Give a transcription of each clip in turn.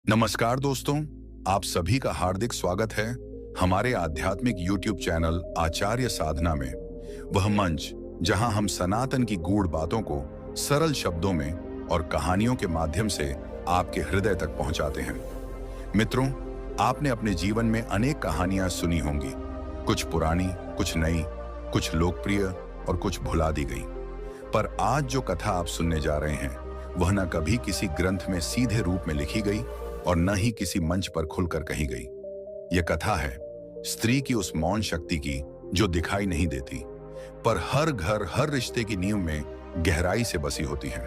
नमस्कार दोस्तों, आप सभी का हार्दिक स्वागत है हमारे आध्यात्मिक YouTube चैनल आचार्य साधना में। वह मंच जहां हम सनातन की गूढ़ बातों को सरल शब्दों में और कहानियों के माध्यम से आपके हृदय तक पहुंचाते हैं। मित्रों, आपने अपने जीवन में अनेक कहानियां सुनी होंगी, कुछ पुरानी, कुछ नई, कुछ लोकप्रिय और कुछ भुला दी गई। पर आज जो कथा आप सुनने जा रहे हैं वह न कभी किसी ग्रंथ में सीधे रूप में लिखी गई और न ही किसी मंच पर खुलकर कही गई। यह कथा है स्त्री की उस मौन शक्ति की जो दिखाई नहीं देती, पर हर घर, हर रिश्ते की नींव में गहराई से बसी होती है।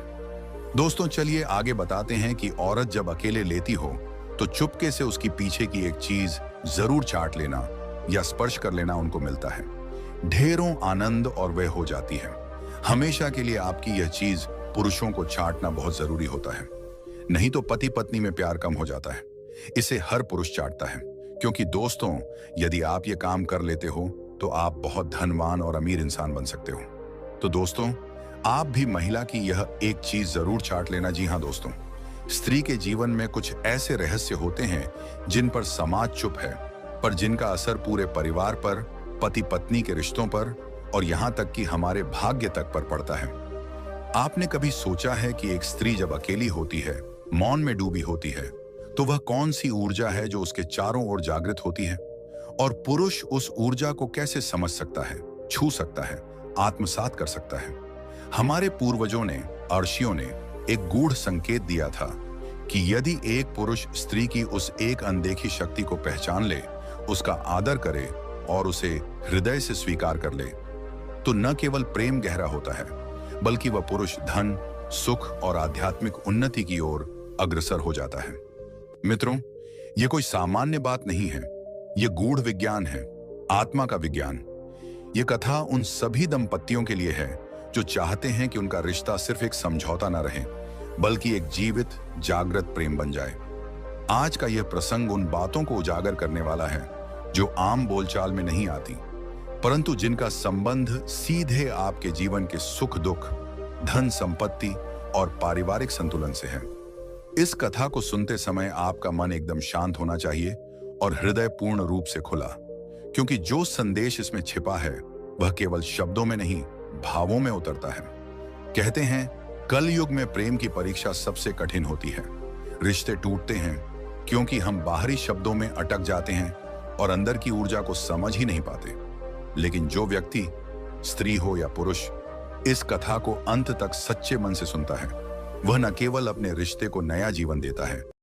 दोस्तों, चलिए आगे बताते हैं कि औरत जब अकेले लेती हो तो चुपके से उसकी पीछे की एक चीज जरूर चाट लेना या स्पर्श कर लेना उनको मिलता है। ढेरों आनंद और वह हो जाती है। हमेशा के लिए आपकी यह चीज पुरुषों को चाटना बहुत जरूरी होता है, नहीं तो पति पत्नी में प्यार कम हो जाता है। इसे हर पुरुष चाटता है, क्योंकि दोस्तों, यदि आप ये काम कर लेते हो तो आप बहुत धनवान और अमीर इंसान बन सकते हो। तो दोस्तों, आप भी महिला की यह एक चीज जरूर चाट लेना। जी हाँ दोस्तों, स्त्री के जीवन में कुछ ऐसे रहस्य होते हैं जिन पर समाज चुप है, पर जिनका असर पूरे परिवार पर, पति पत्नी के रिश्तों पर और यहाँ तक कि हमारे भाग्य तक पर पड़ता है। आपने कभी सोचा है कि एक स्त्री जब अकेली होती है, मौन में डूबी होती है, तो वह कौन सी ऊर्जा है जो उसके चारों ओर जागृत होती है, और पुरुष उस ऊर्जा को कैसे समझ सकता है, छू सकता है, आत्मसात कर सकता है। हमारे पूर्वजों ने, अर्षियों ने एक गूढ़ संकेत दिया था कि यदि एक पुरुष स्त्री की उस एक अनदेखी शक्ति को पहचान ले, उसका आदर करे और उसे हृदय से स्वीकार कर ले, तो न केवल प्रेम गहरा होता है, बल्कि वह पुरुष धन, सुख और आध्यात्मिक उन्नति की ओर अग्रसर हो जाता है। मित्रों, यह कोई सामान्य बात नहीं है, यह गूढ़ विज्ञान है, आत्मा का विज्ञान। यह कथा उन सभी दंपतियों के लिए है जो चाहते हैं कि उनका रिश्ता सिर्फ एक समझौता न रहे, बल्कि एक जीवित, जागृत प्रेम बन जाए। आज का यह प्रसंग उन बातों को उजागर करने वाला है जो आम बोलचाल में नहीं आती, परंतु जिनका संबंध सीधे आपके जीवन के सुख दुख, धन संपत्ति और पारिवारिक संतुलन से है। इस कथा को सुनते समय आपका मन एकदम शांत होना चाहिए और हृदय पूर्ण रूप से खुला, क्योंकि जो संदेश इसमें छिपा है वह केवल शब्दों में नहीं, भावों में उतरता है। कहते हैं, कल युग में प्रेम की परीक्षा सबसे कठिन होती है। रिश्ते टूटते हैं क्योंकि हम बाहरी शब्दों में अटक जाते हैं और अंदर की ऊर्जा को समझ ही नहीं पाते। लेकिन जो व्यक्ति, स्त्री हो या पुरुष, इस कथा को अंत तक सच्चे मन से सुनता है, वह न केवल अपने रिश्ते को नया जीवन देता है,